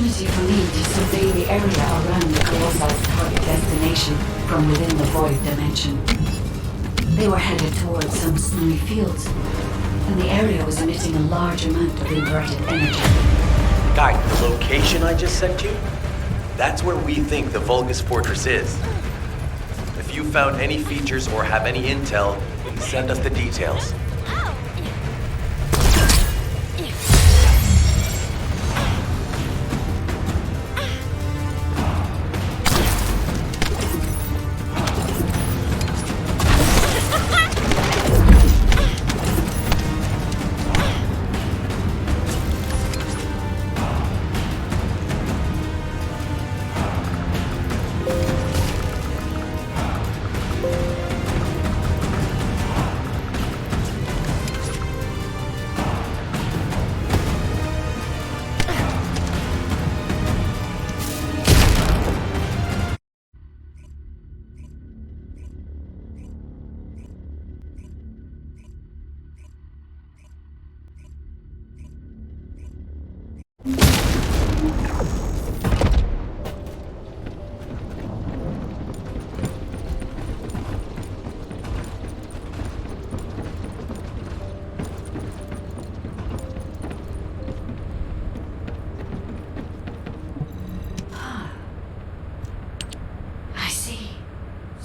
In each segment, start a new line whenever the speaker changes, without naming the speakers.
opportunity for me to survey the area around the Colossal's target destination from within the void dimension. They were headed towards some snowy fields, and the area was emitting a large amount of inverted energy.
Guy, the location I just sent you? That's where we think the Vulgus Fortress is. If you found any features or have any intel, please send us the details.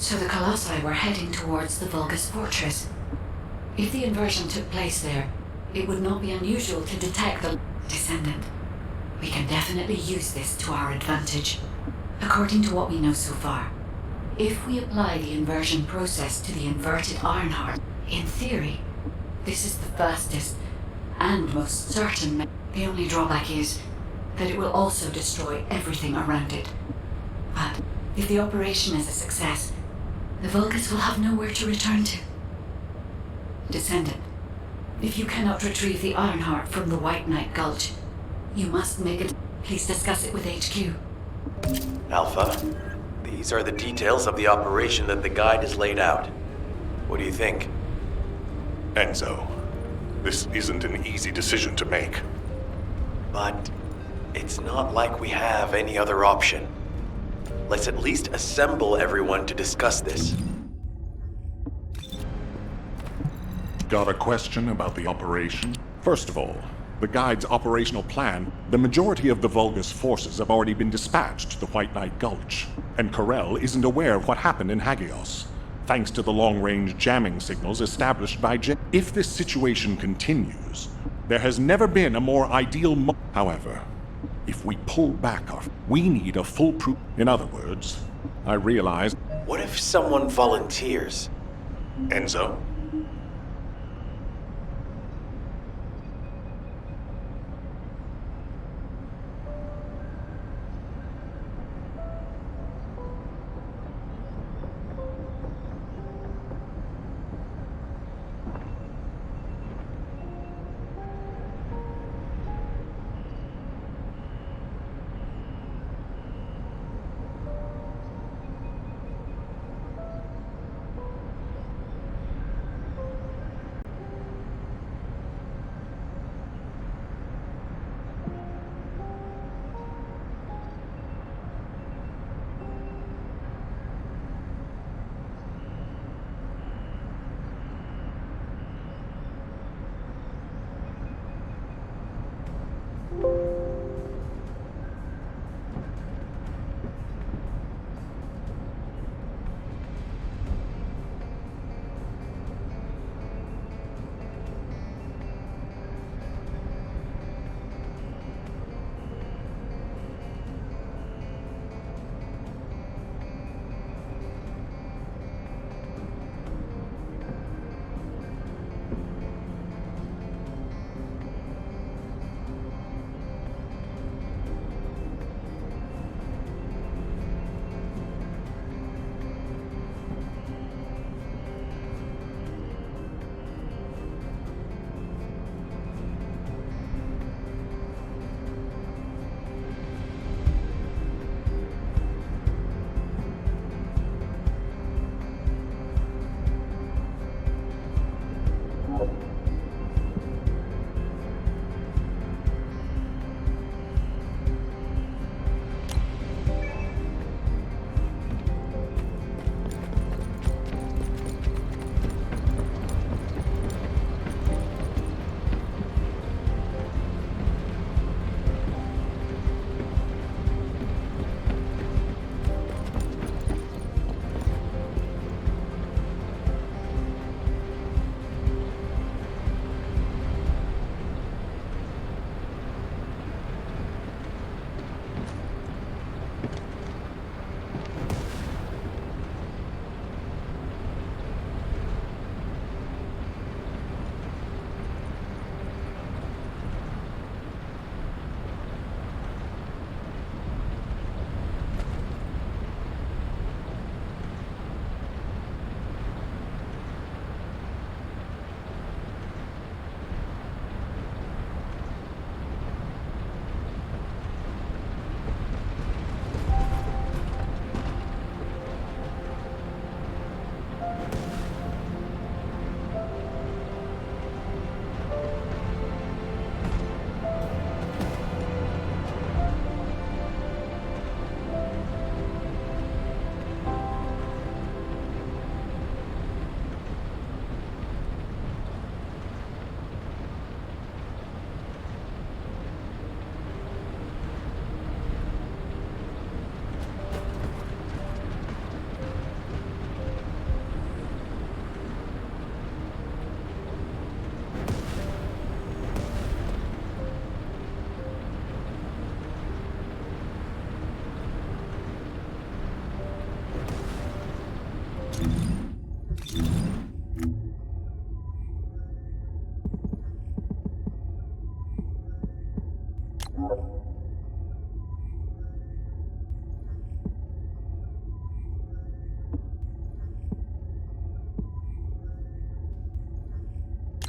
So the Colossi were heading towards the Vulgus Fortress. If the inversion took place there, it would not be unusual to detect the Descendant. We can definitely use this to our advantage. According to what we know so far, if we apply the inversion process to the inverted Ironheart, in theory, this is the fastest and most certain. The only drawback is that it will also destroy everything around it. But if the operation is a success, the Vulgus will have nowhere to return to. Descendant, if you cannot retrieve the Ironheart from the White Knight Gulch, you must make it. Please discuss it with HQ.
Alpha, these are the details of the operation that the guide has laid out. What do you think?
Enzo, this isn't an easy decision to make.
But it's not like we have any other option. Let's at least assemble everyone to discuss this.
Got a question about the operation? First of all, the guide's operational plan, the majority of the Vulgus forces have already been dispatched to the White Knight Gulch, and Corel isn't aware of what happened in Hagios, thanks to the long-range jamming signals established by If this situation continues, there has never been a more ideal However, if we pull back we need a foolproof. In other words, I realize.
What if someone volunteers?
Enzo?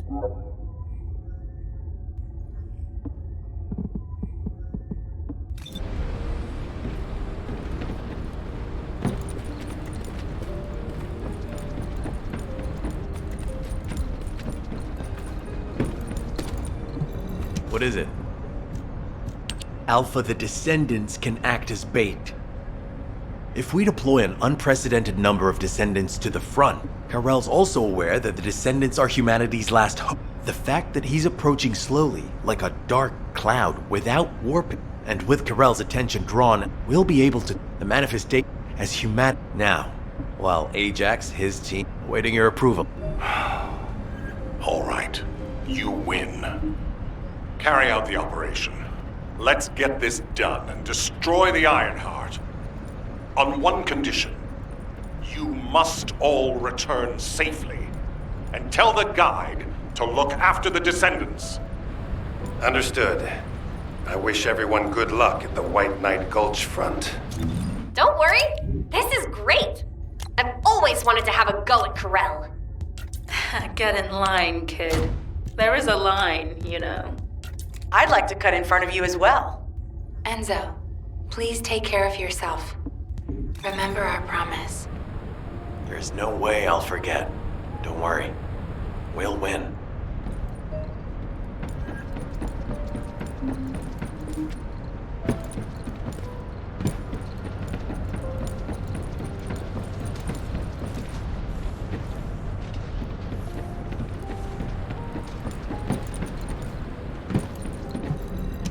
What is it? Alpha, the Descendants can act as bait. If we deploy an unprecedented number of Descendants to the front, Karel's also aware that the Descendants are humanity's last hope. The fact that he's approaching slowly, like a dark cloud, without warping, and with Karel's attention drawn, we'll be able to manifest as human now, while Ajax, his team, awaiting your approval.
All right, you win. Carry out the operation. Let's get this done and destroy the Ironheart. On one condition. You must all return safely. And tell the guide to look after the Descendants.
Understood. I wish everyone good luck at the White Knight Gulch front.
Don't worry, this is great. I've always wanted to have a go at Karel.
Get in line, kid. There is a line, you know.
I'd like to cut in front of you as well.
Enzo, please take care of yourself. Remember our promise.
There's no way I'll forget. Don't worry. We'll win.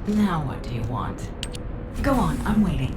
Now what do you want? Go on, I'm waiting.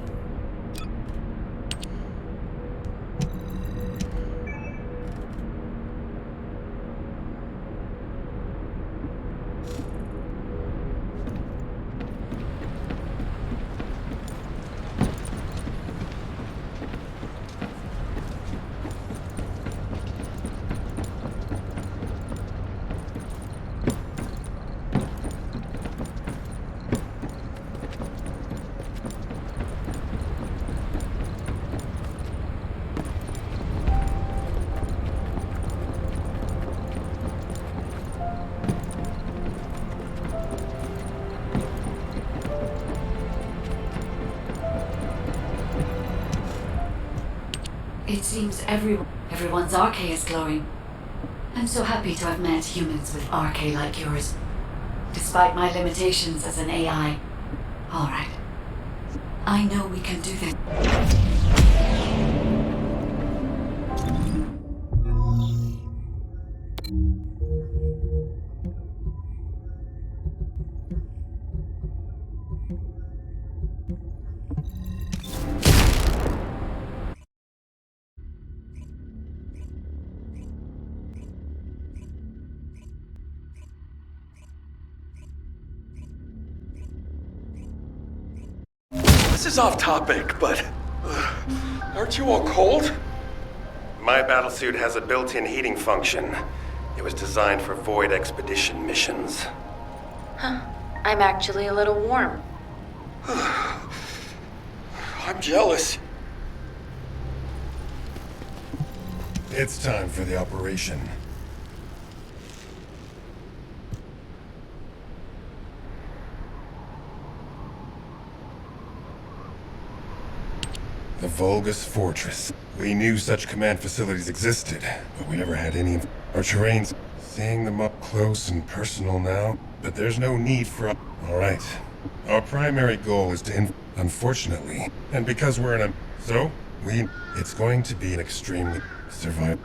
It seems everyone's RK is glowing. I'm so happy to have met humans with RK like yours. Despite my limitations as an AI. Alright. I know we can do this.
This is off topic, but aren't you all cold? My battlesuit has a built-in heating function. It was designed for void expedition missions.
Huh. I'm actually a little warm.
I'm jealous.
It's time for the operation. The Vulgus Fortress. We knew such command facilities existed, but we never had any. Our terrains, seeing them up close and personal now, but there's no need for. All right. Our primary goal is to unfortunately, and because we're in a. So, it's going to be an extremely survive.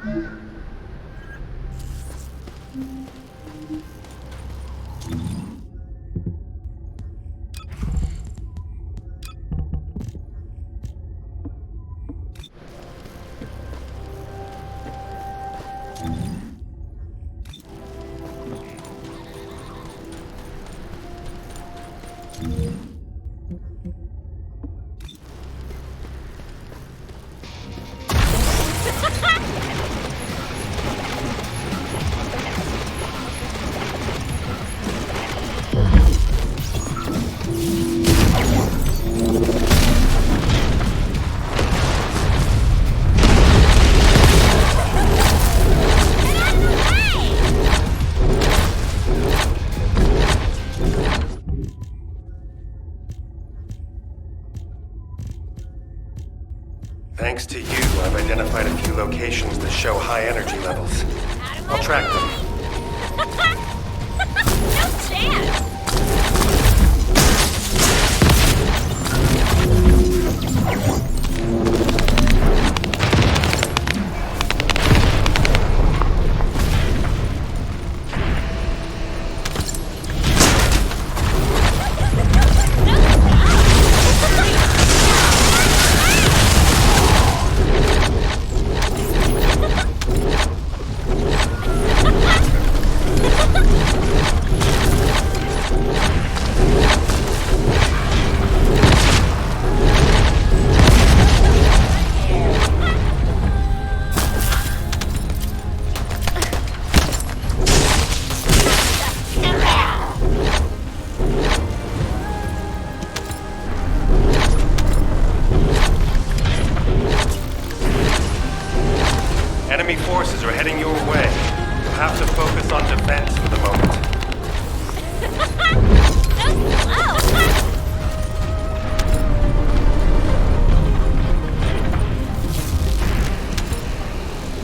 Thanks to you, I've identified a few locations that show high energy levels. I'll track them.
No chance!
Enemy forces are heading your way. You'll have to focus on defense for the moment.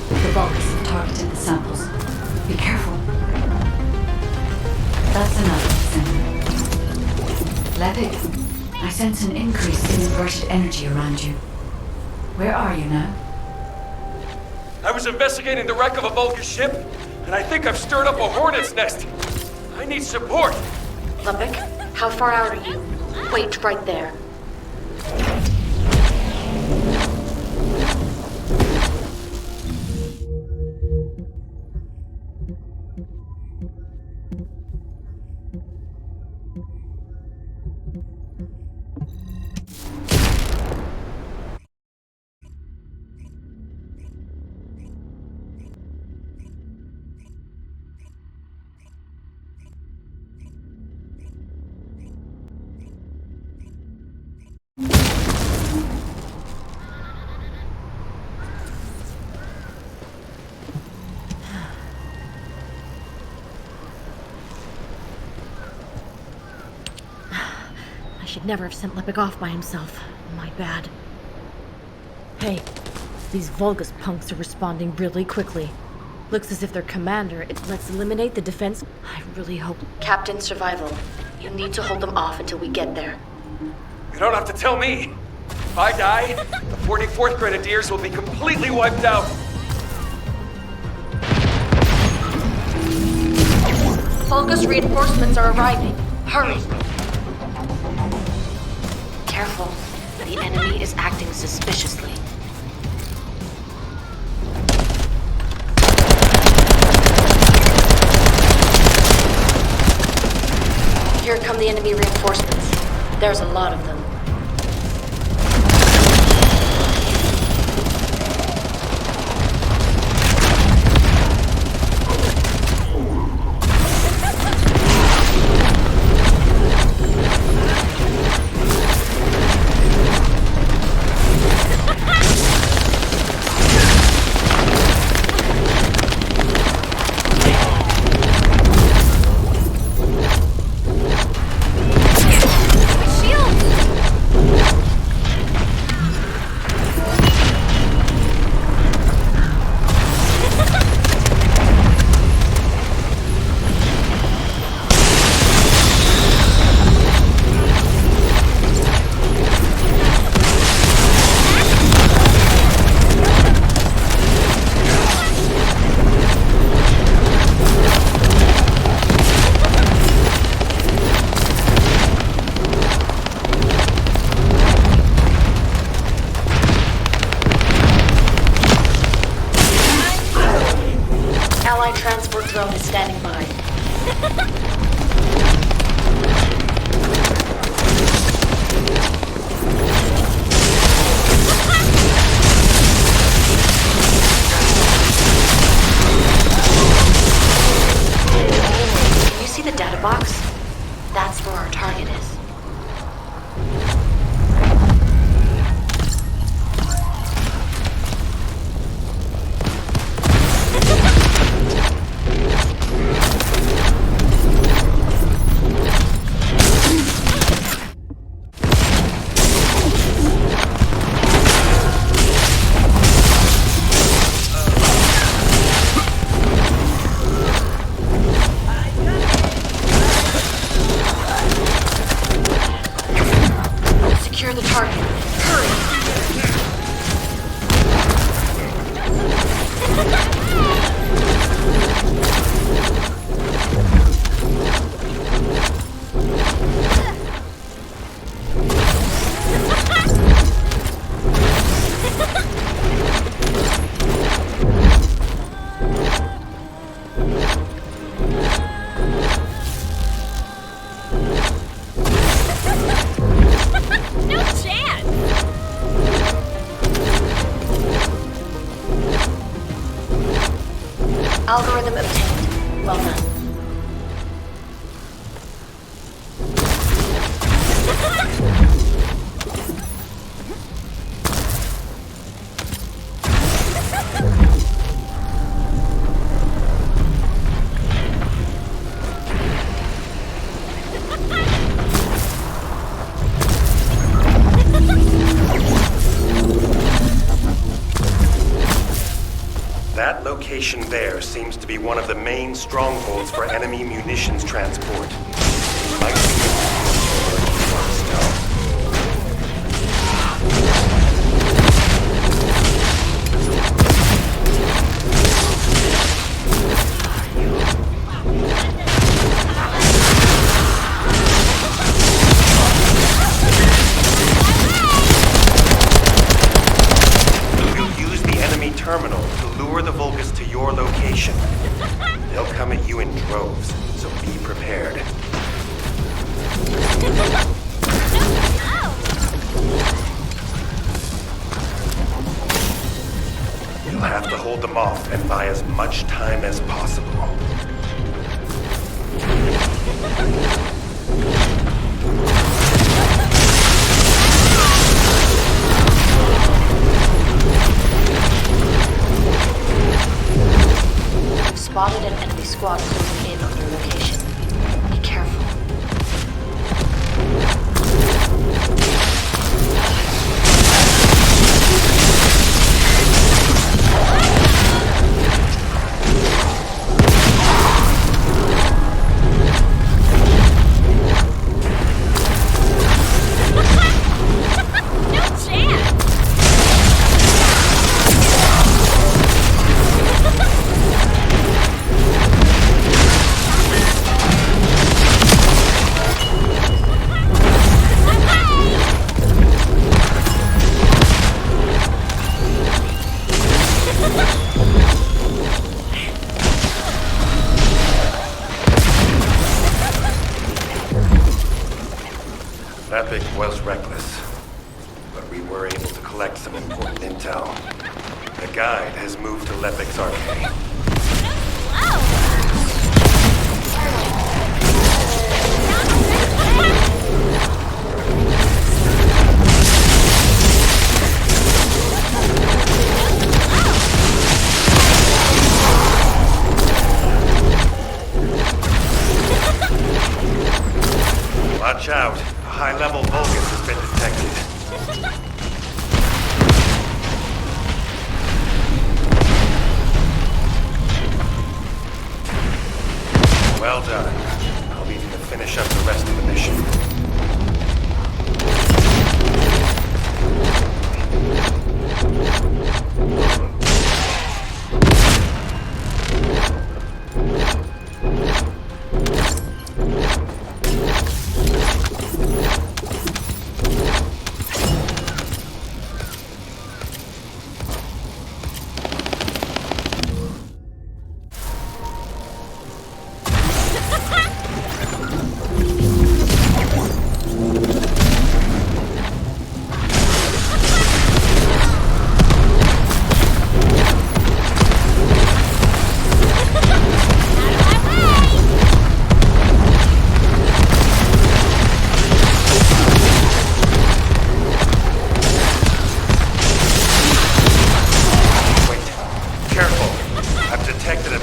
The Vulgus have targeted the samples. Be careful. That's another descendant. Levitt, I sense an increase in inverted energy around you. Where are you now?
I was investigating the wreck of a Vulcan ship, and I think I've stirred up a hornet's nest. I need support.
Lubbock, how far out are you? Wait right there.
I should never have sent Lepic off by himself. My bad. Hey, these Vulgus punks are responding really quickly. Looks as if their commander, let's eliminate the defense. I really hope.
Captain Survival, you need to hold them off until we get there.
You don't have to tell me. If I die, the 44th Grenadiers will be completely wiped out.
Vulgus reinforcements are arriving. Hurry! Careful. The enemy is acting suspiciously. Here come the enemy reinforcements. There's a lot of them. Transport drone is standing by. Can you see the data box? That's where our target is.
location there seems to be one of the main strongholds for enemy munitions transport. Might be terminal to lure the Vulgus to your location. They'll come at you in droves, so be prepared. You'll have to hold them off and buy as much time as possible.
Spotted an enemy squad closing in on your location. Be careful.
Epic was reckless, but we were able to collect some important intel. The guide has moved to Lepic's arcade. Watch out. A high-level Vulgus has been detected. Well done. I'll leave you to finish up the rest of the mission.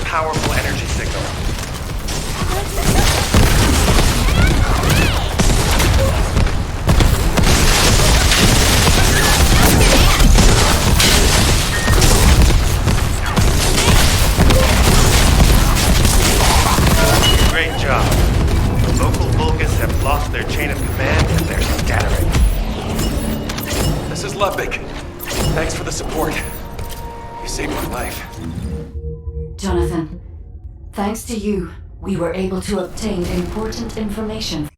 Powerful energy signal. Great job. The local Vulgus have lost their chain of command and they're scattering.
This is Lepic. Thanks for the support. You saved my life.
Jonathan, thanks to you, we were able to obtain important information.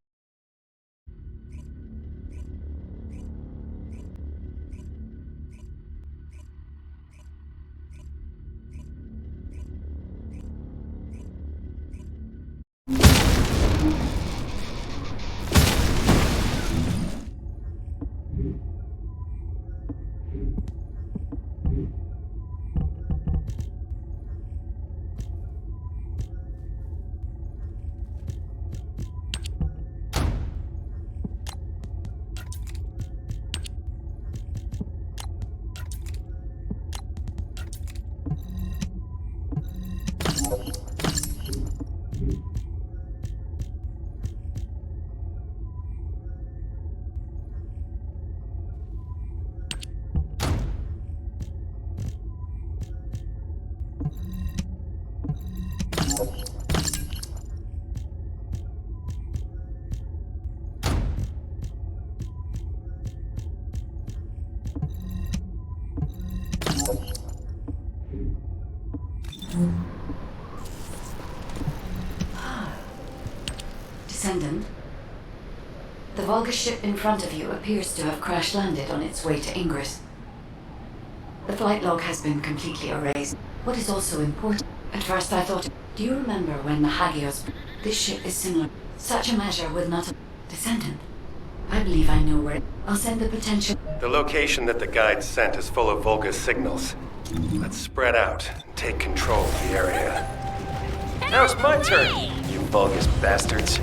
Descendant. The Vulgus ship in front of you appears to have crash-landed on its way to Ingress. The flight log has been completely erased. What is also important, at first I thought, do you remember when the Hagios... This ship is similar. Such a measure would not have... Descendant. I believe I know where... I'll send the potential...
The location that the guide sent is full of Vulgus signals. Let's spread out and take control of the area.
Now it's my turn, you Vulgus bastards.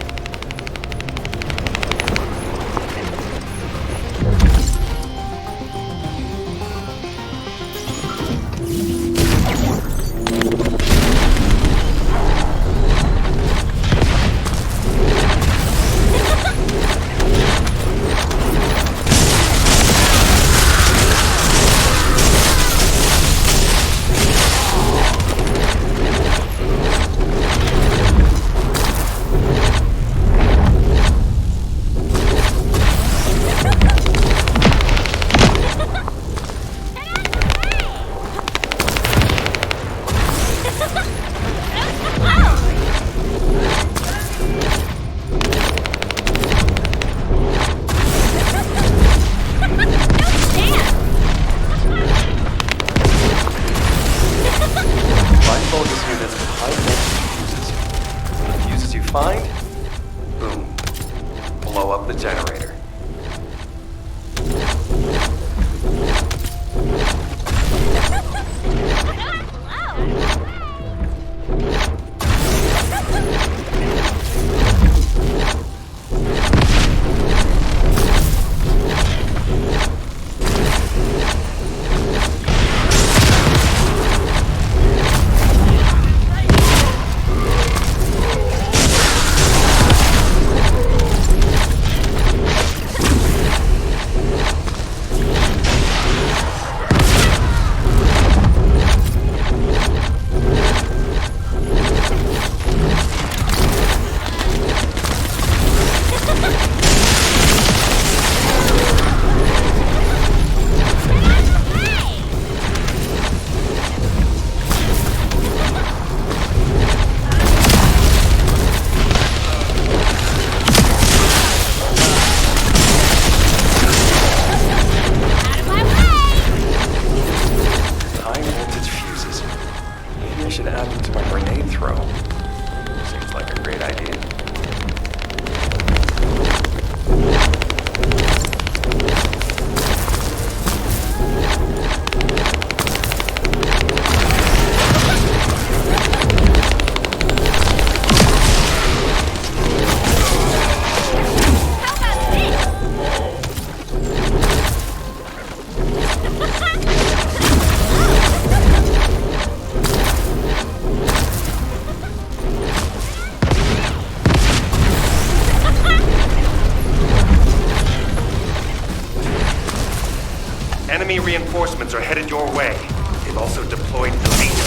Enemy reinforcements are headed your way. They've also deployed elite.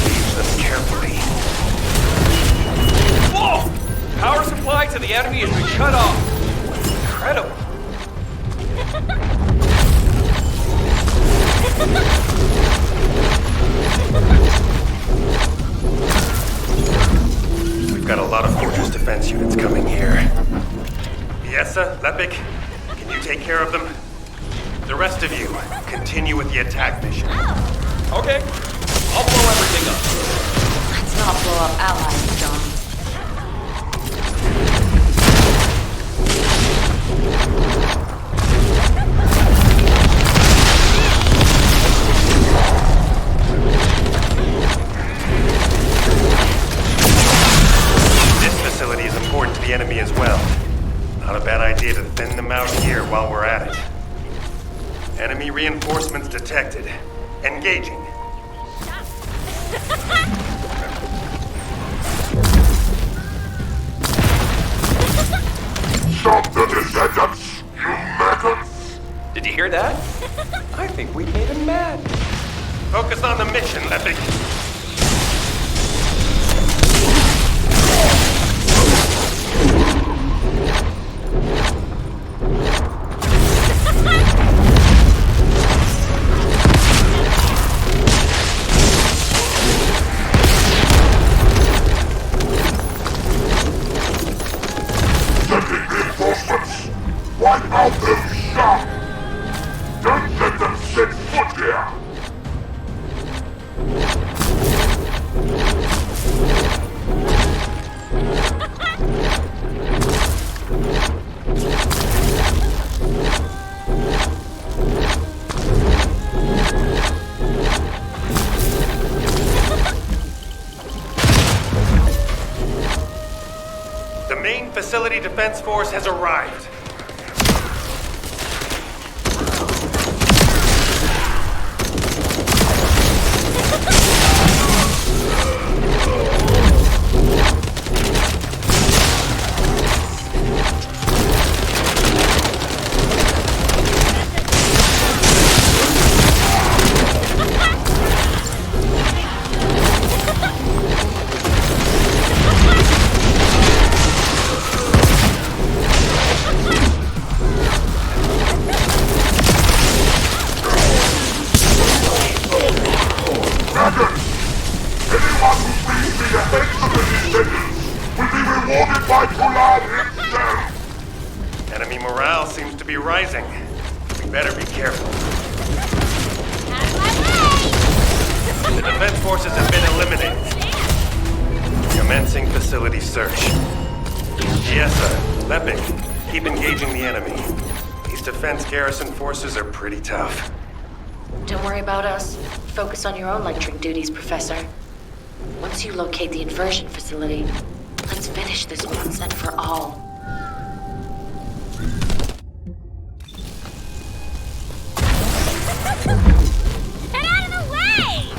Use them carefully.
Whoa! Power supply to the enemy has been cut off. Incredible.
We've got a lot of fortress defense units coming here. Yessa, Lepik, can you take care of them? The rest of you, continue with the attack mission.
Okay. I'll blow everything up.
Let's not blow up allies, John.
This facility is important to the enemy as well. Not a bad idea to thin them out here while we're at it. Enemy reinforcements detected. Engaging.
Stop the Descendants, you maggots!
Did you hear that? I think we made him mad.
Focus on the mission, Lepik. facility defense force has arrived. Enemy morale seems to be rising. We better be careful. The defense forces have been eliminated. Commencing facility search. Yes, sir. Lepic, keep engaging the enemy. These defense garrison forces are pretty tough.
Don't worry about us. Focus on your own lecturing duties, Professor. Once you locate the inversion facility, let's finish this once and for all.
Get out of the way!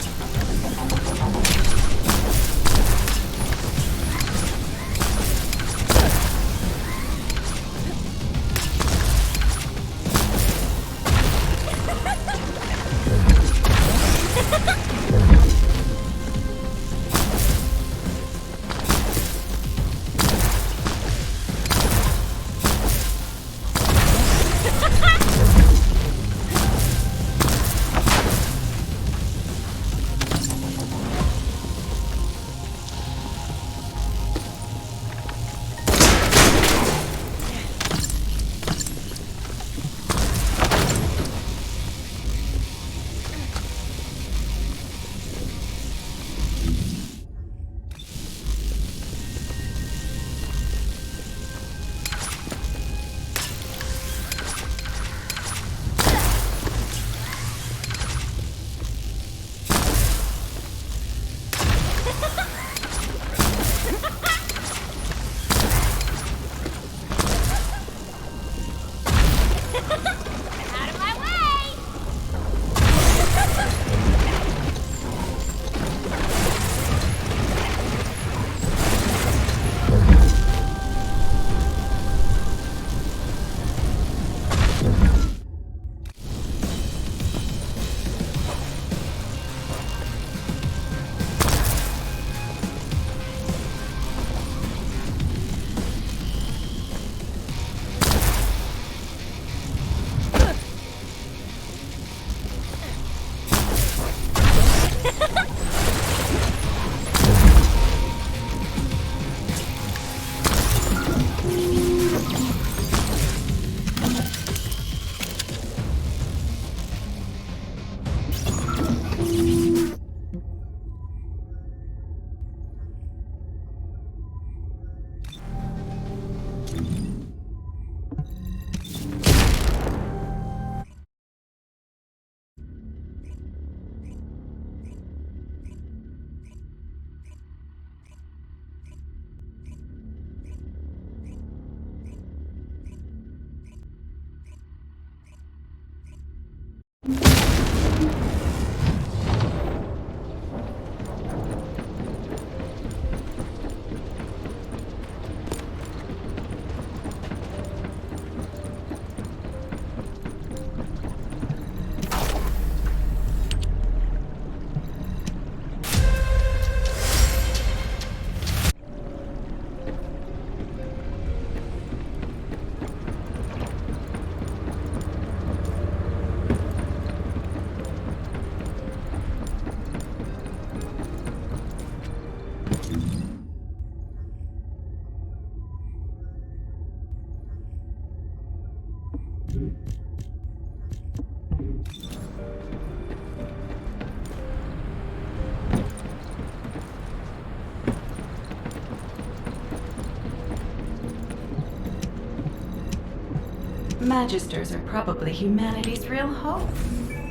Magisters are probably humanity's real hope,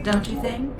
don't you think?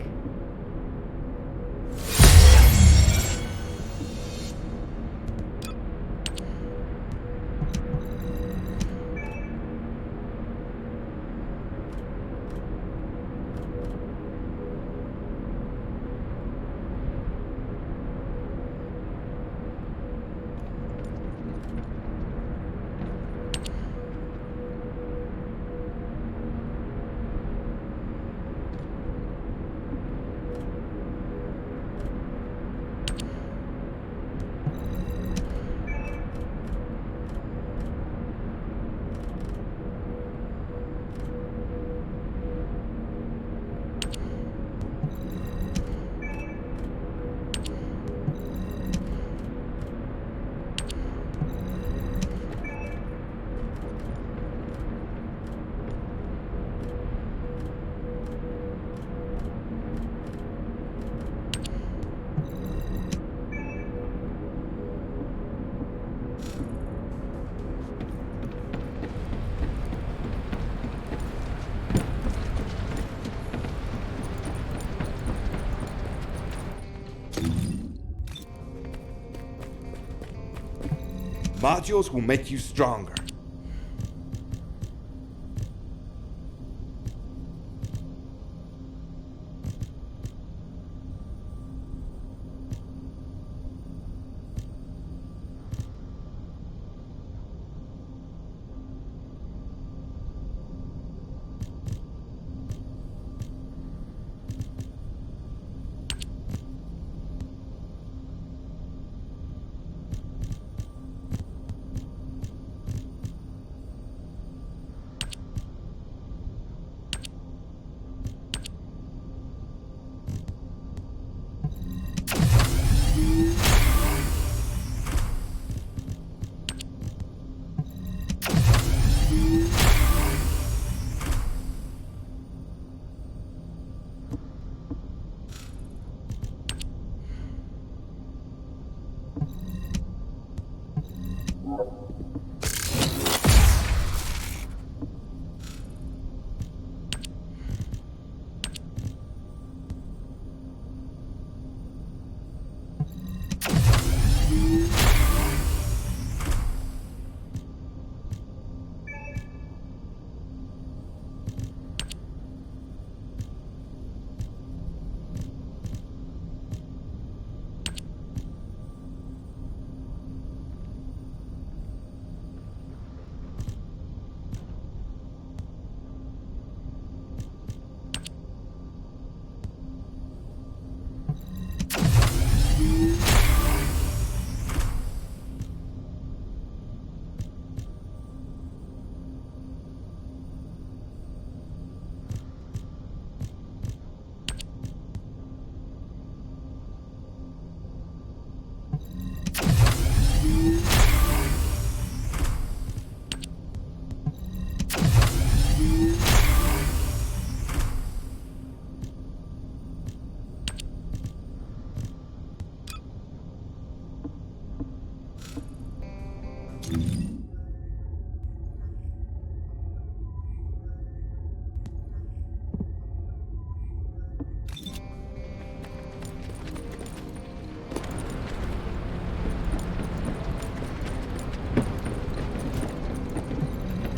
Modules will make you stronger.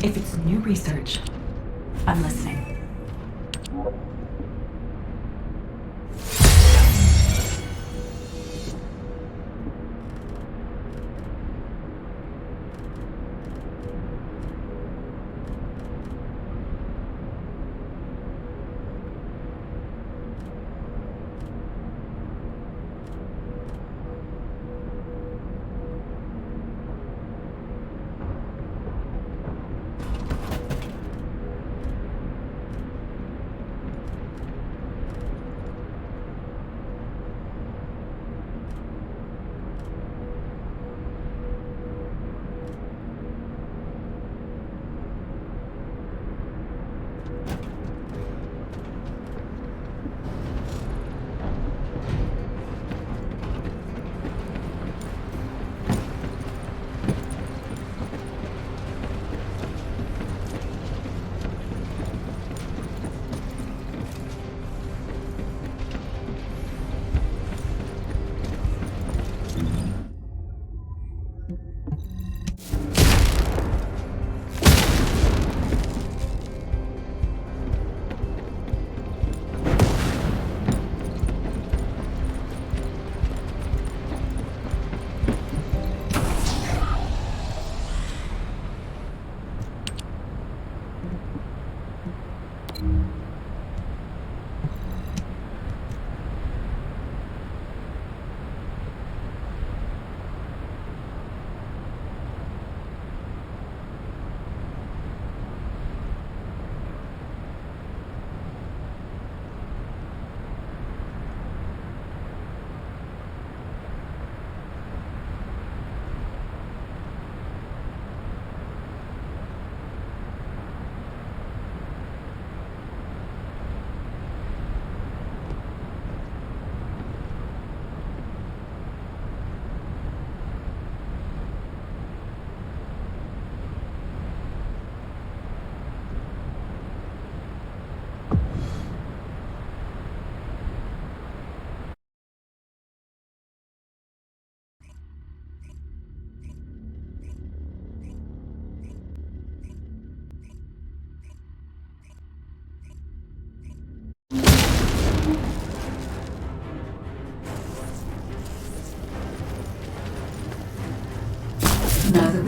If it's new research, I'm listening.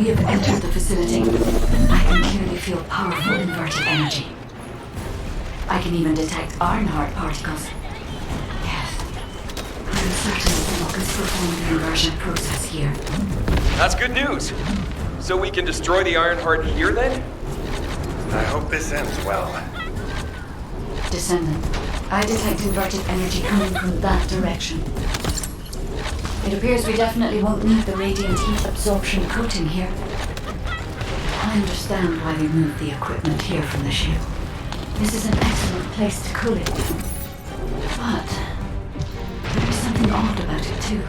We have entered the facility. I can clearly feel powerful inverted energy. I can even detect ironheart particles. Yes. I'm certain the Vulgus performed the inversion process here.
That's good news. So we can destroy the Ironheart here then?
I hope this ends well.
Descendant, I detect inverted energy coming from that direction. It appears we definitely won't need the radiant heat absorption coating here. I understand why they moved the equipment here from the ship. This is an excellent place to cool it. But there is something odd about it too.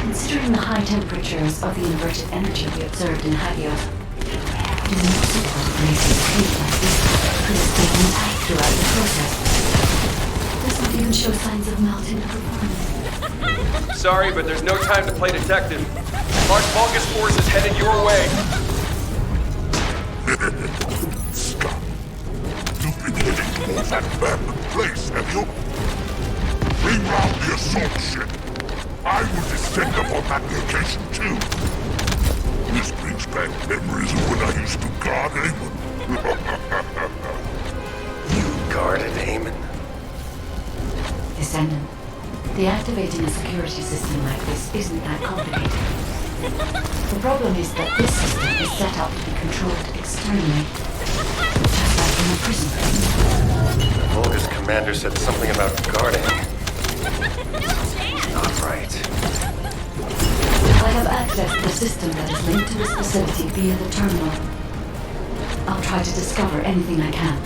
Considering the high temperatures of the inverted energy we observed in Hagios, it is impossible that racing heat like this could have stayed intact throughout the process. It does not even show signs of melting or performance.
Sorry, but there's no time to play detective. Mark Vulgus force is headed your way.
Scum. You've been heading towards that abandoned place, have you? Bring round the assault ship. I will descend upon that location too. This brings back memories of when I used to guard Amon.
You guarded Amon?
Descendant, deactivating a security system like this isn't that complicated. The problem is that this system is set up to be controlled externally, just like in a prison.
The Vulgus commander said something about guarding. Not right.
I have accessed the system that is linked to this facility via the terminal. I'll try to discover anything I can.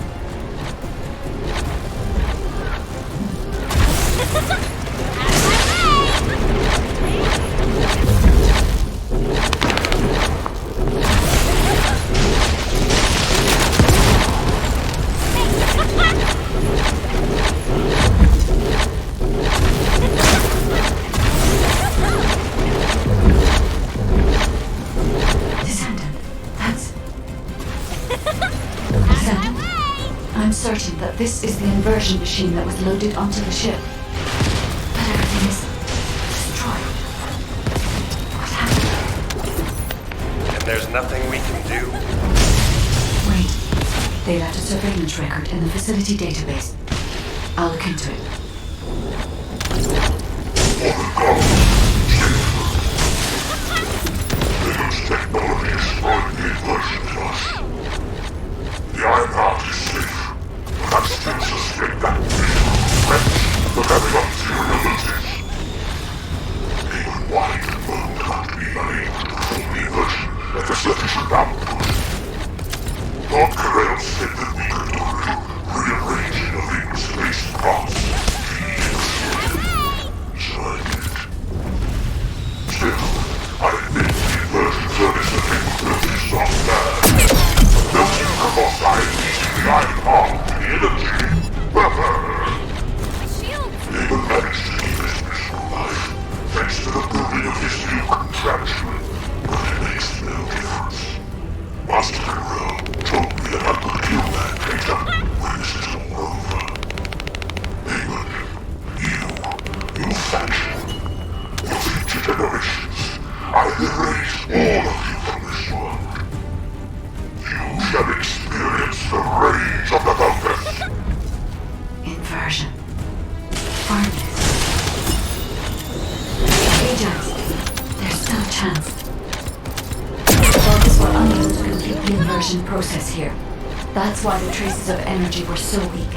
I'm certain that this is the inversion machine that was loaded onto the ship. But everything is destroyed. What happened?
And there's nothing we can do?
Wait. They left a surveillance record in the facility database. I'll look into it.
Technology destroyed the inversion class. The Ironheart is safe. I still suspect that threats of having ulterior motives. Even why confirmed not to be unable to perform the inversion at a sufficient output. Lord Carell said that we could already rearrange the things spaced parts. So I did. Still, I admit the inversion furnace that capability is not bad. Melting across the Ironheart to the energy. They managed to keep his mission alive, thanks to the building of this new contraption. But it makes no difference. Master Carell told me that I could kill that data when this is all over. Amon, your faction, your future generations, I erase all of you from this world. You shall experience the rage of the Vulgus.
Inversion. Furnace. Agents, there's still a chance. The Vulgus were unable to complete the inversion process here. That's why the traces of energy were so weak.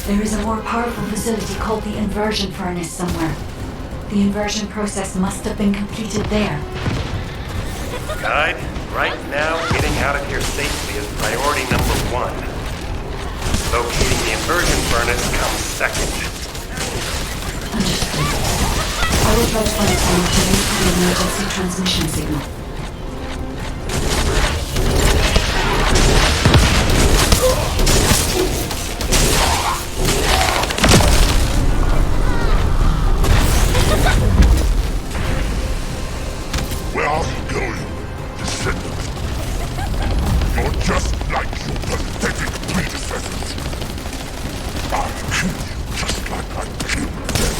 There is a more powerful facility called the inversion furnace somewhere. The inversion process must have been completed there.
Guide, right now, getting out of here safely is priority number 1. Locating the inversion furnace comes second.
Understood. I will try to find someone to link to the emergency transmission signal.
Where are you going, Descendant? You're just like your pathetic predecessors. I'll kill you just like I killed them.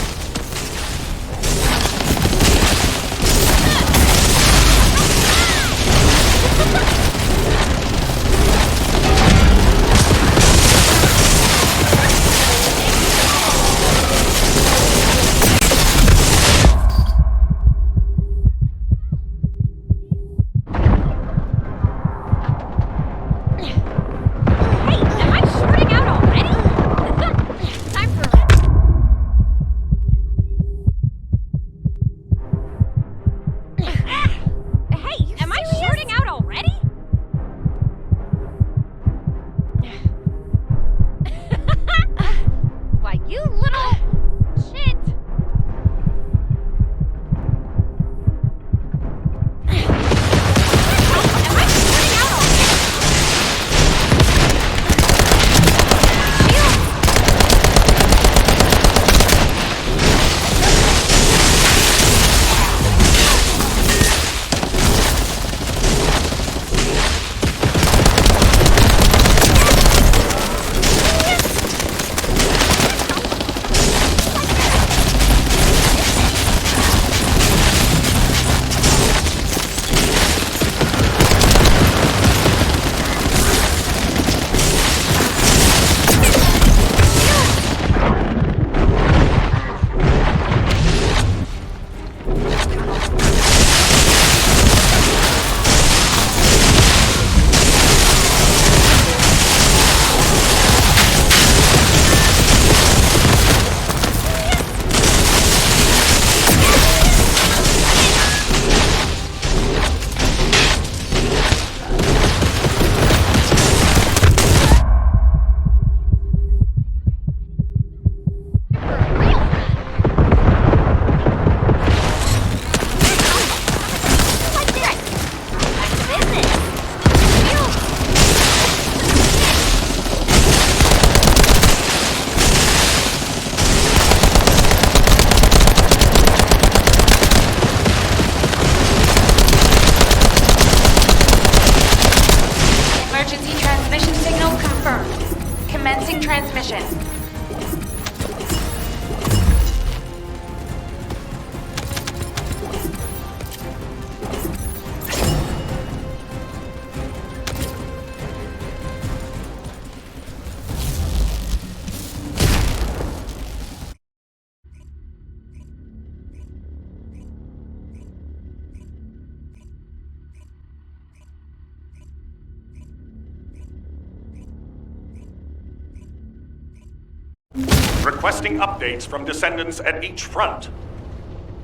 Requesting updates from Descendants at each front.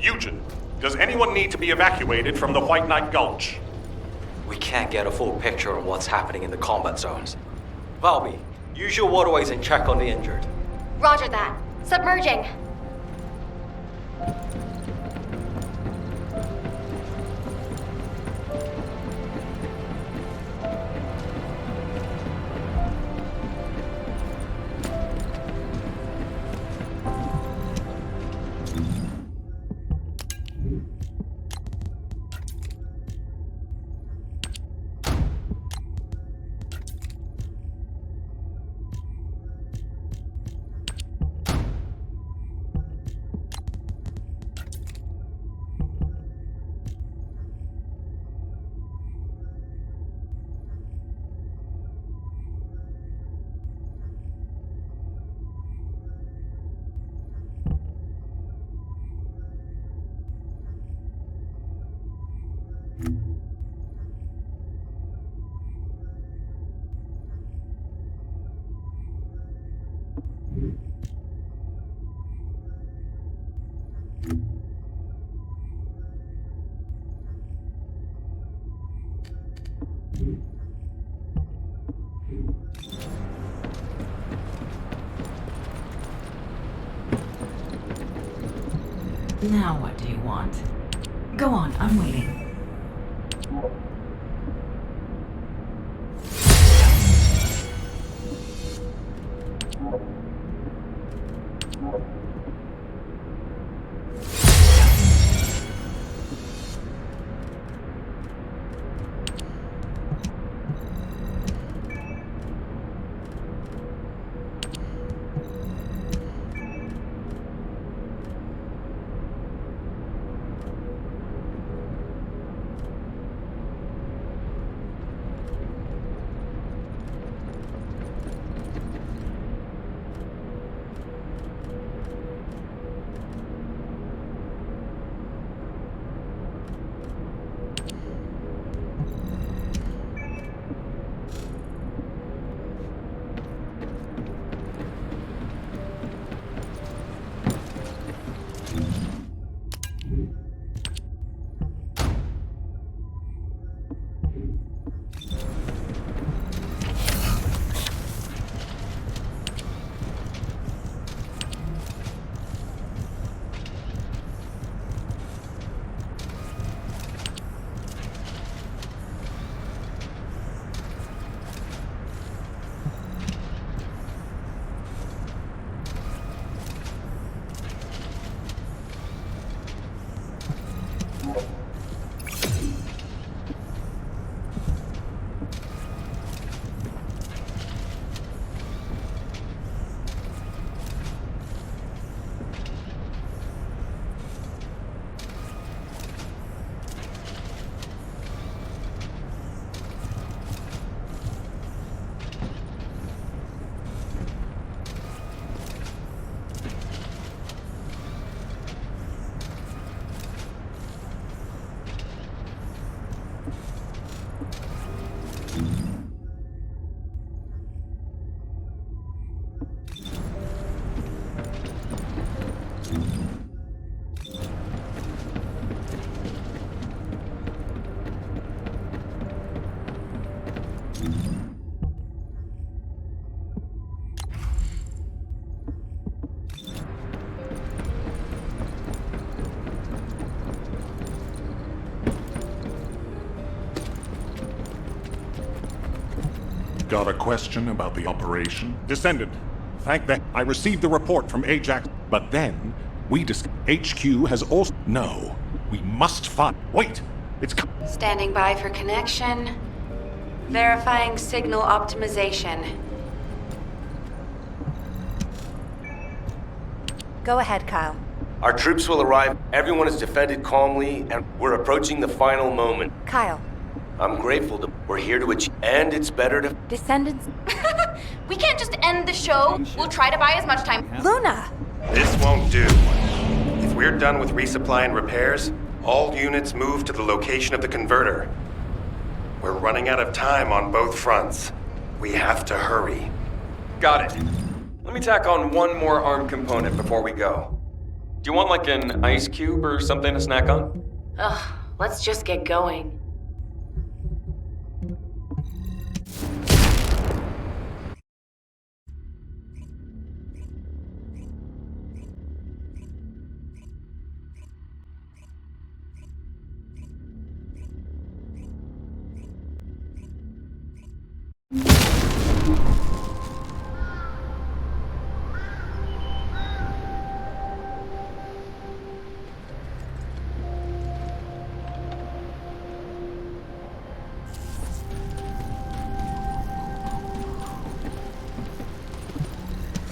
Eugen, does anyone need to be evacuated from the White Knight Gulch?
We can't get a full picture of what's happening in the combat zones. Valby, use your waterways and check on the injured.
Roger that. Submerging.
Now what do you want? Go on, I'm waiting.
Got a question about the operation? Descendant, thank that. I received the report from Ajax, but then HQ has also. No, we must find. Wait, it's.
Standing by for connection. Verifying signal optimization.
Go ahead, Kyle.
Our troops will arrive. Everyone is defended calmly, and we're approaching the final moment.
Kyle.
I'm grateful to. We're here to achieve, and it's better to.
Descendants.
We can't just end the show. We'll try to buy as much time.
Luna!
This won't do. If we're done with resupply and repairs, all units move to the location of the converter. We're running out of time on both fronts. We have to hurry.
Got it. Let me tack on one more arm component before we go. Do you want like an ice cube or something to snack on?
Ugh, let's just get going.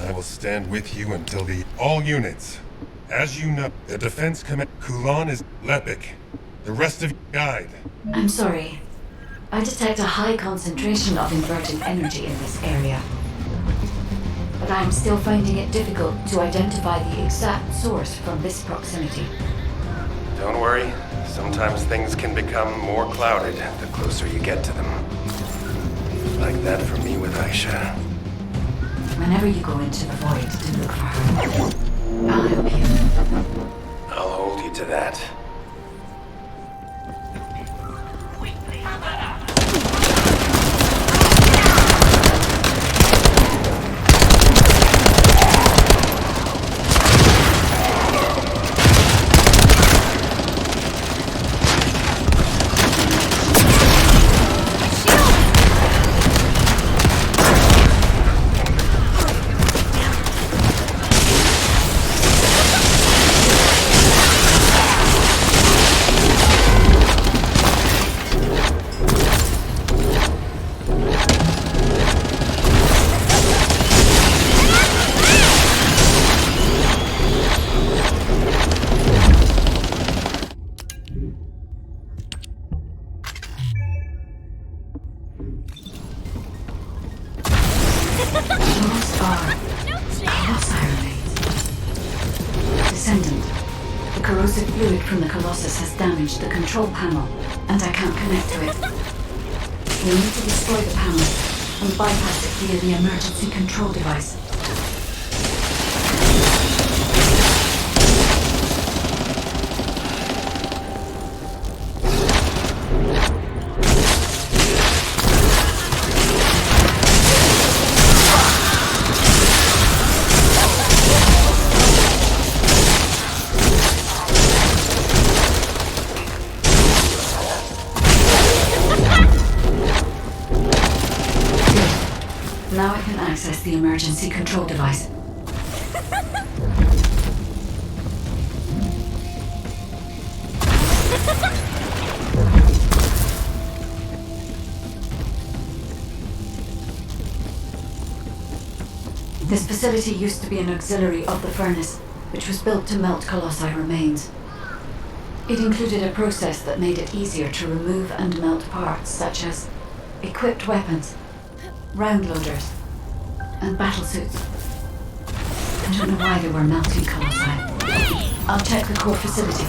I will stand with you until the... All units. As you know, the defense command... Kulan is Lepik. The rest of you guide.
I'm sorry. I detect a high concentration of inverted energy in this area. But I'm still finding it difficult to identify the exact source from this proximity.
Don't worry. Sometimes things can become more clouded the closer you get to them. Like that for me with Aisha.
Whenever you go into the void to look for her, I'll help you.
I'll hold you to that.
Descendant. The corrosive fluid from the Colossus has damaged the control panel, and I can't connect to it. We need to destroy the panel and bypass it via the emergency control device. Now I can access the emergency control device. This facility used to be an auxiliary of the furnace, which was built to melt Colossi remains. It included a process that made it easier to remove and melt parts such as equipped weapons, round loaders, and battlesuits. I don't know why they were melting Colossi. I'll check the core facility.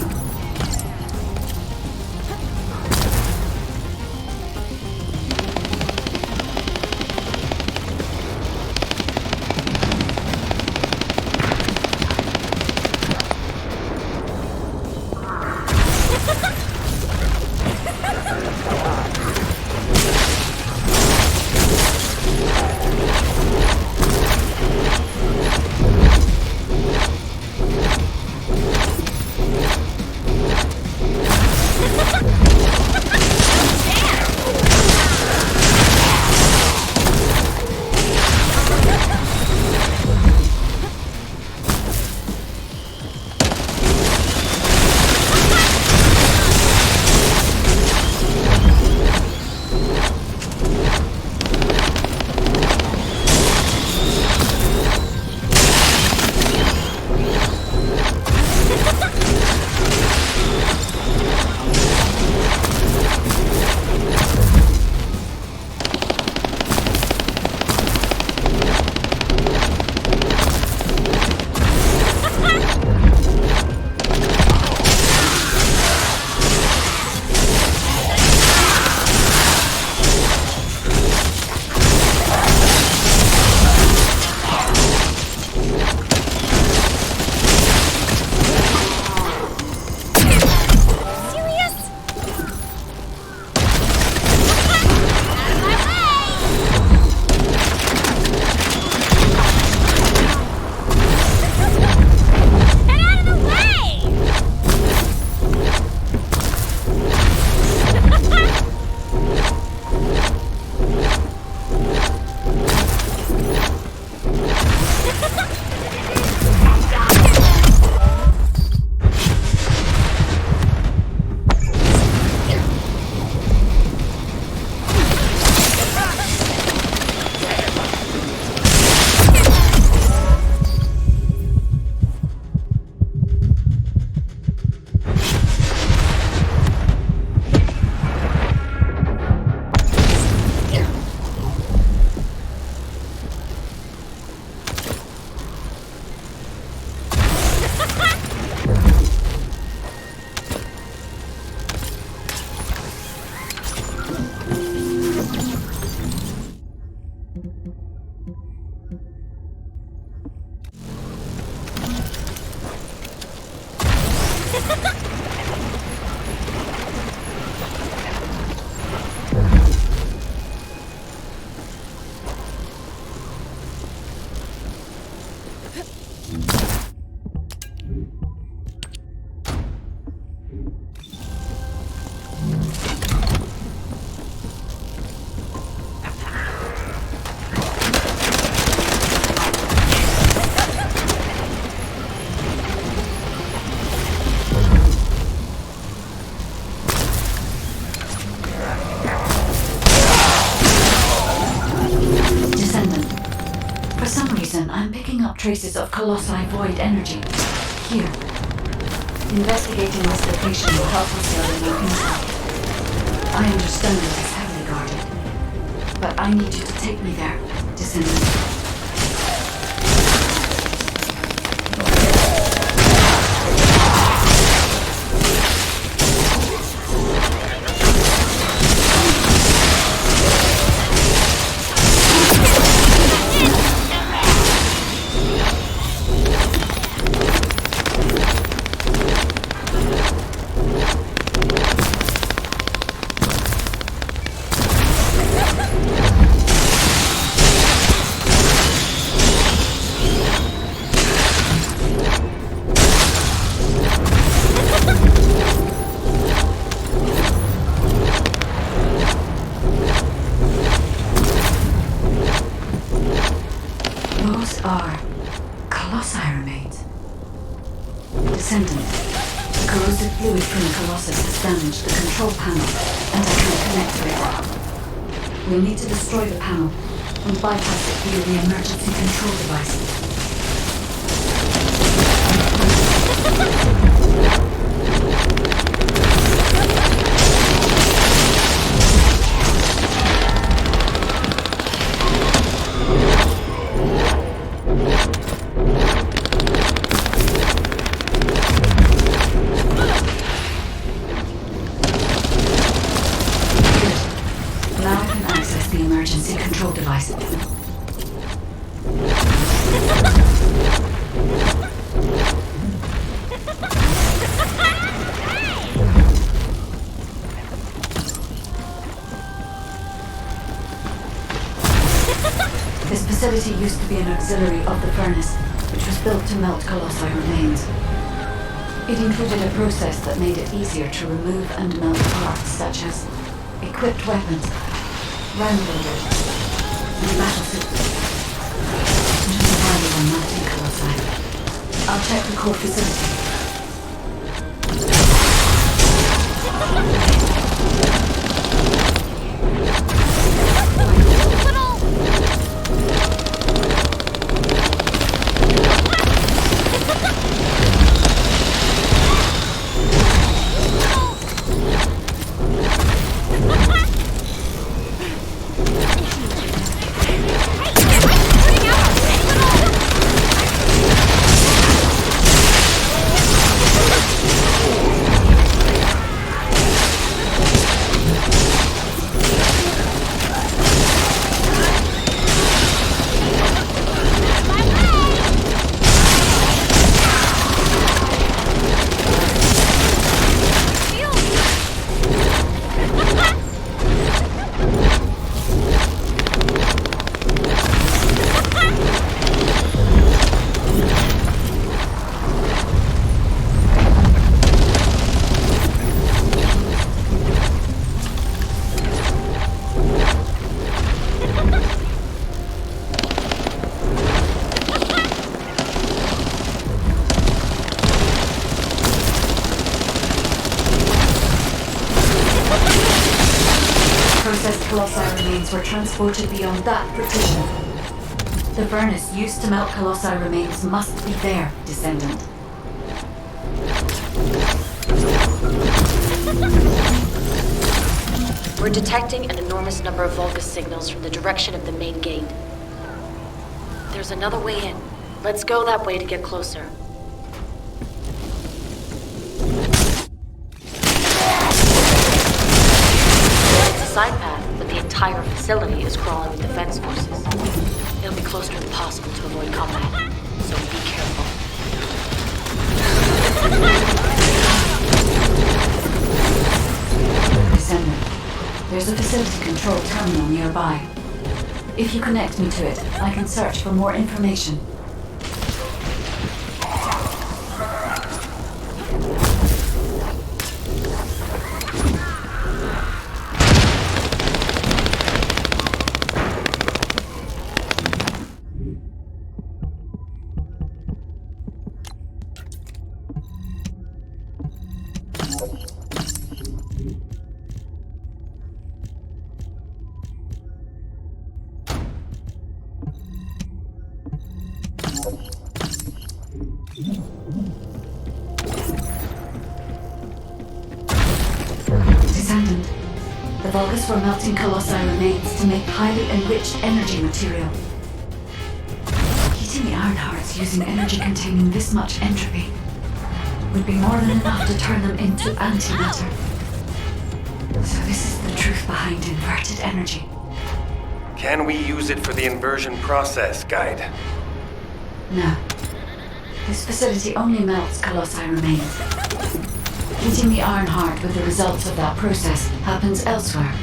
Descendant, I'm picking up traces of Colossi void energy. Here. Investigating this location will help us gather more insight. I understand it is heavily guarded, but I need you to take me there, Descendant. Those are Colossi remains. Descendant. Corrosive fluid from the Colossus has damaged the control panel, and I can't connect to it. We'll need to destroy the panel and bypass it via the emergency control device. Now I can access the emergency control device. This facility used to be an auxiliary of the furnace, which was built to melt Colossi remains. It included a process that made it easier to remove and melt parts such as equipped weapons, round builders, and battlesuits. It was a valuable melting Colossi. I'll check the core facility. Processed Colossi remains were transported beyond that partition. The furnace used to melt Colossi remains must be there, Descendant.
We're detecting an enormous number of Vulgus signals from the direction of the main gate. There's another way in. Let's go that way to get closer. Side path, but the entire facility is crawling with defense forces. It'll be close to impossible to avoid combat, so be careful.
Descendant, there's a facility control terminal nearby. If you connect me to it, I can search for more information. The Vulgus were melting Colossi remains to make highly enriched energy material. Heating the iron hearts using energy containing this much entropy would be more than enough to turn them into antimatter. So this is the truth behind inverted energy.
Can we use it for the inversion process, Guide?
No. This facility only melts Colossi remains. Heating the iron heart with the results of that process happens elsewhere.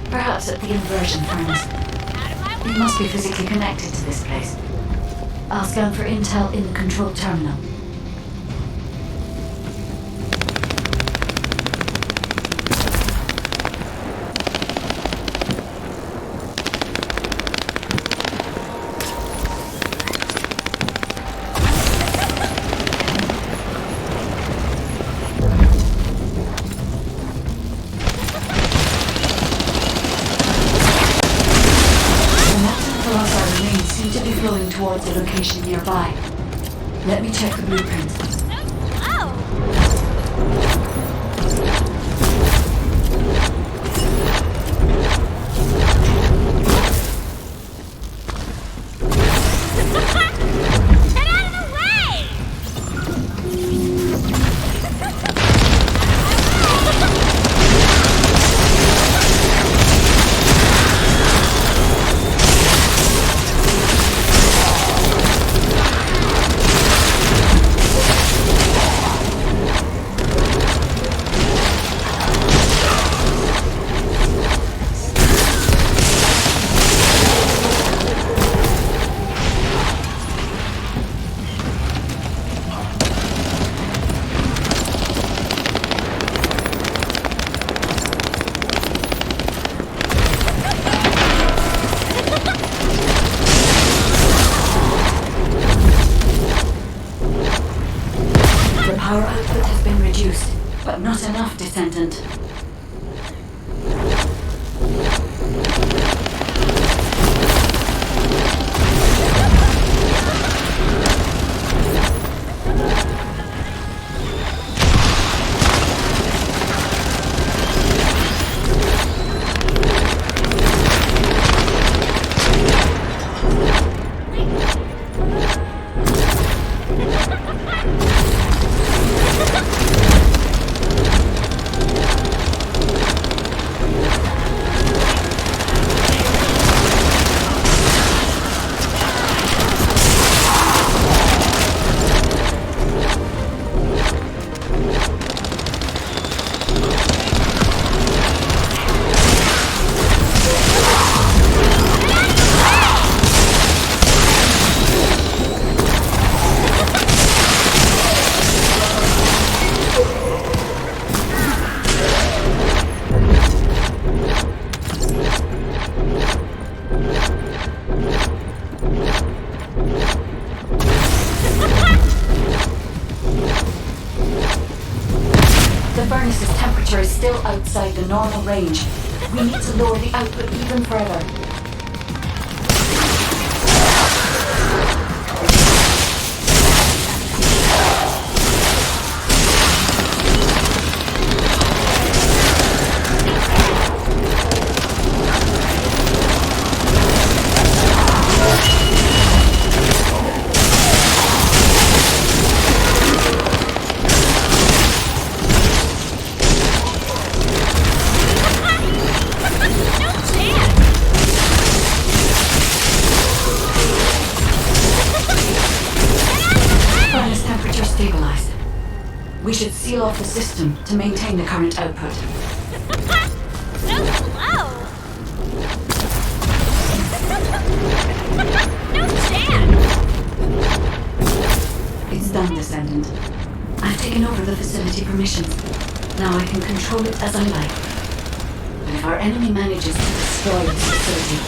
Perhaps at the inversion furnace. It must be physically connected to this place. I'll scan for intel in the control terminal. Towards a location nearby. Let me check the blueprint. Power output has been reduced, but not enough, Descendant. The furnace's temperature is still outside the normal range. We need to lower the output even further. Stabilized. We should seal off the system to maintain the current output.
So slow! No chance!
It's done, Descendant. I've taken over the facility permissions. Now I can control it as I like. But if our enemy manages to destroy this facility,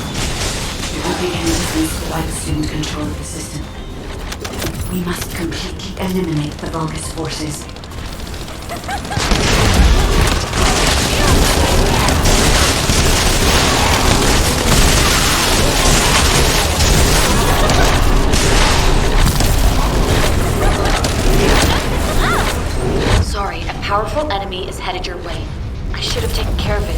it won't make any difference that I've assumed control of the system. We must completely eliminate the Vulgus forces.
Sorry, a powerful enemy is headed your way. I should have taken care of it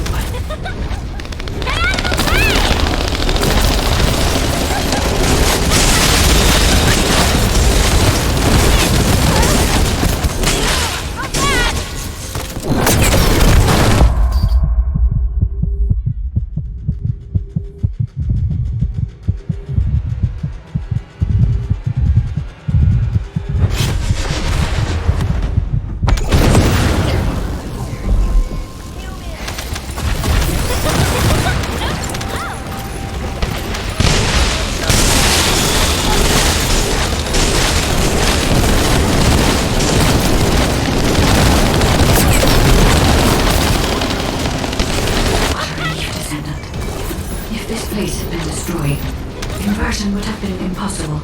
place had been destroyed, inversion would have been impossible.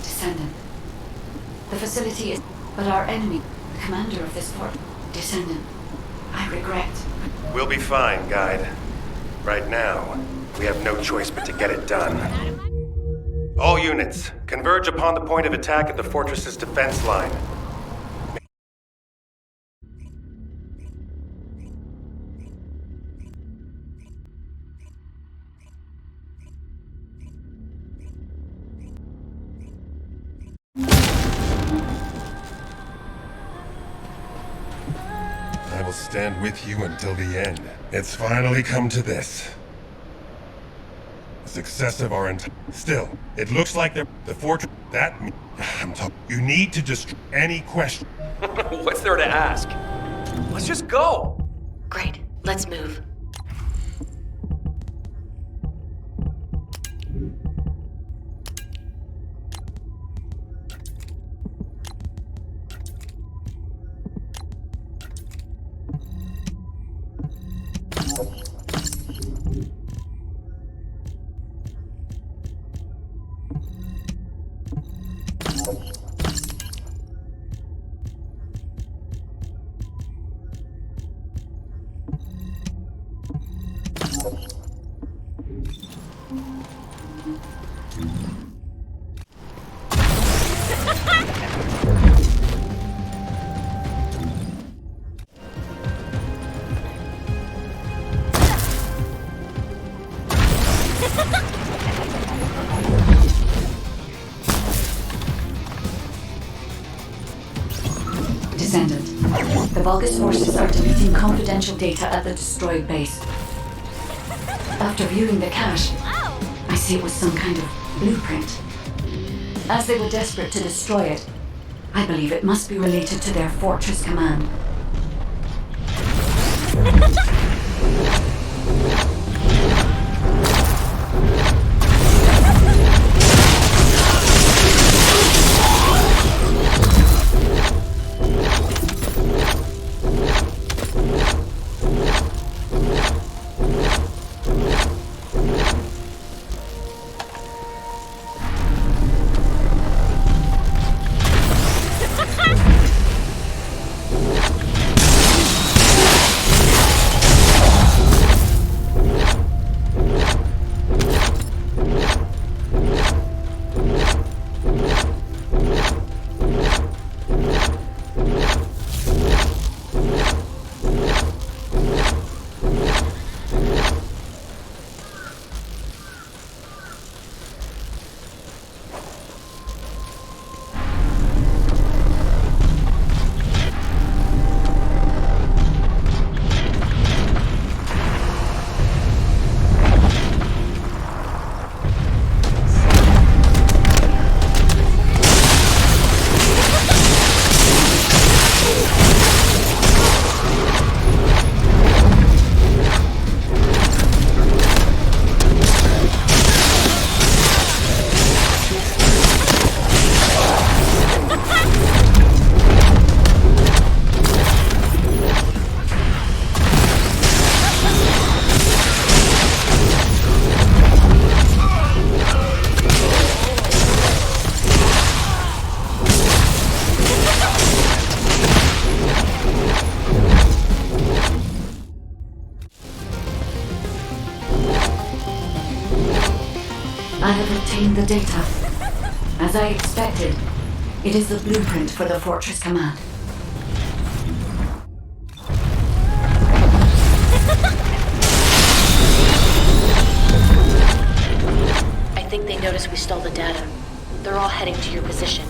Descendant. The facility is... But our enemy, the commander of this port, Descendant. I regret.
We'll be fine, Guide. Right now, we have no choice but to get it done. All units, converge upon the point of attack at the fortress's defense line. I will stand with you until the end. It's finally come to this. The success of our Still, it looks like the fortress... I'm talking... You need to destroy any question.
What's there to ask? Let's just go!
Great. Let's move.
Descendant. The Vulgus forces are deleting confidential data at the destroyed base. After viewing the cache, I see it was some kind of blueprint. As they were desperate to destroy it, I believe it must be related to their fortress command. I have obtained the data. As I expected, it is the blueprint for the Fortress Command.
I think they noticed we stole the data. They're all heading to your position.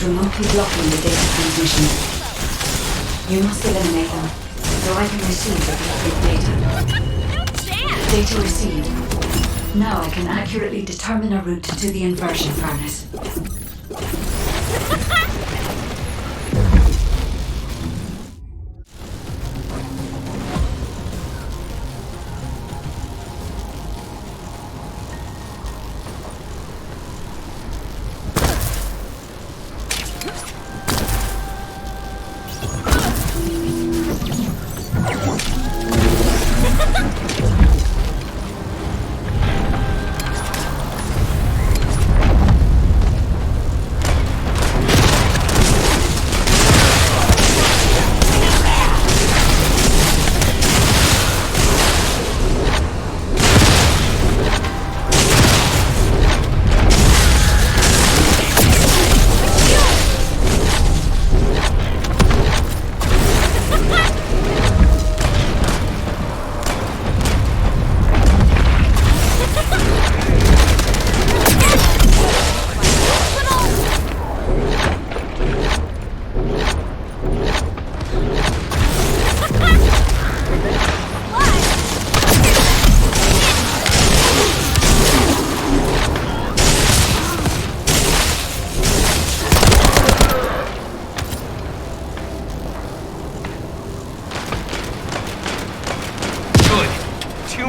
is remotely blocking the data transmission. You must eliminate them, so I can receive the complete data. Data received. Now I can accurately determine a route to the inversion furnace.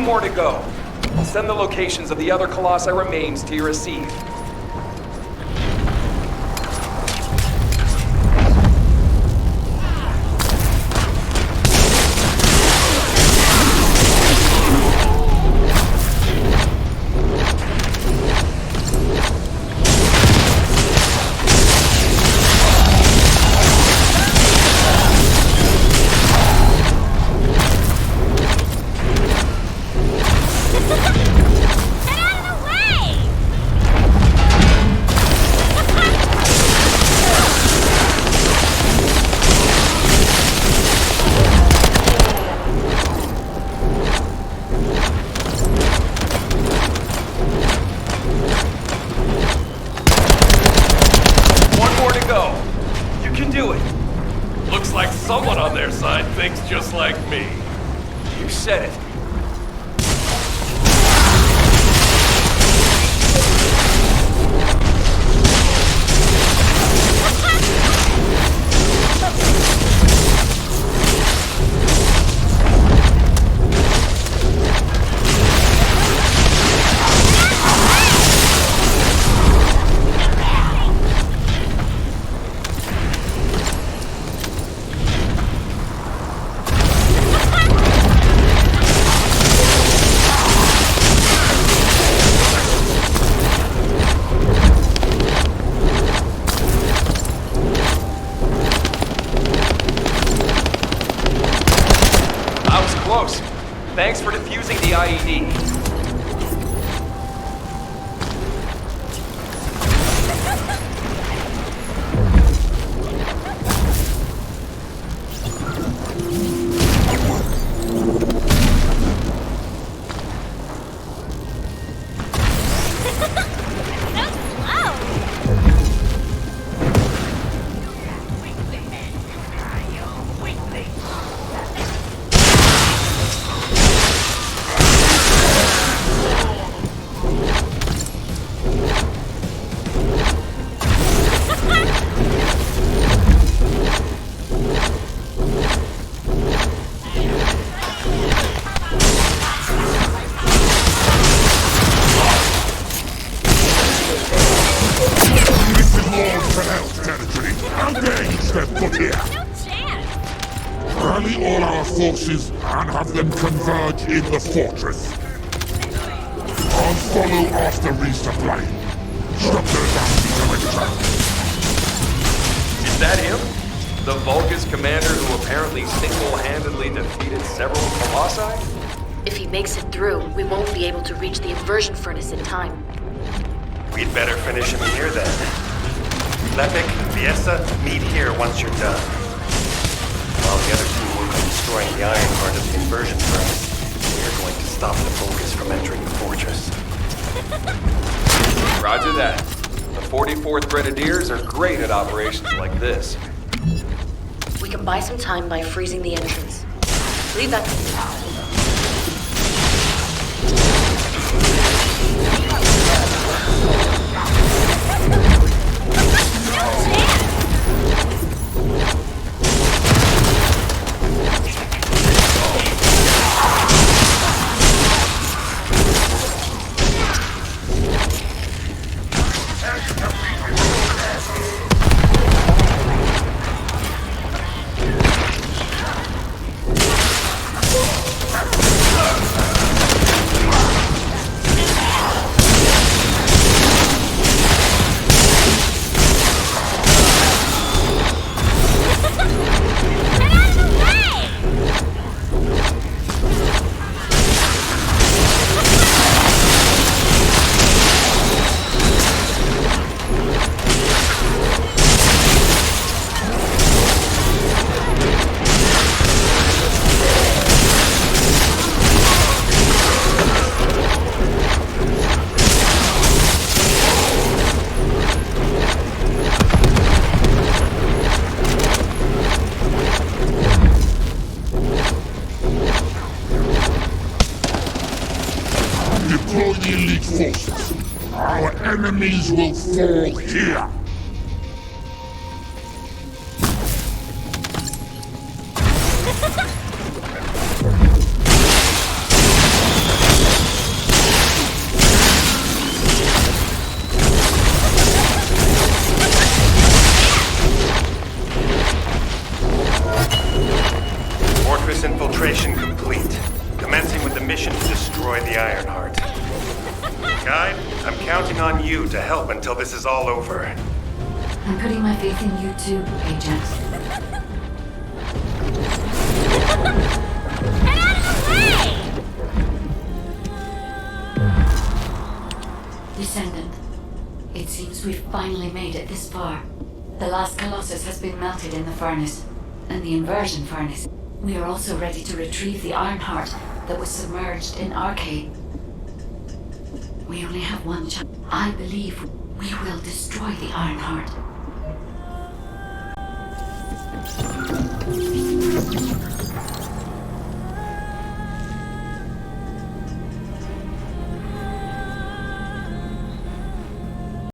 More to go. Send the locations of the other Colossi remains to your receive. Someone on their side thinks just like me. You said it. Thanks for defusing the IED.
Rally all our forces and have them converge in the fortress. I'll follow after resupplying. Structure down the perimeter.
Is that him? The Vulgus commander who apparently single-handedly defeated several Colossi?
If he makes it through, we won't be able to reach the inversion furnace in time.
We'd better finish him here then. Lepic, Fiesta, meet here once you're done. While the other team work on destroying the iron part of the inversion furnace, we're going to stop the Vulgus from entering the fortress.
Roger that. The 44th Grenadiers are great at operations like this.
We can buy some time by freezing the entrance. Leave that to me.
Deploy the elite forces. Our enemies will fall here.
Fortress infiltration complete. Commencing with the mission to destroy the Ironheart. Guide, I'm counting on you to help until this is all over.
I'm putting my faith in you too, Ajax.
Get out of the way!
Descendant, it seems we've finally made it this far. The last Colossus has been melted in the furnace, and the inversion furnace. We are also ready to retrieve the Ironheart that was submerged in Arcade. We only have one chance. I believe we will destroy the Ironheart.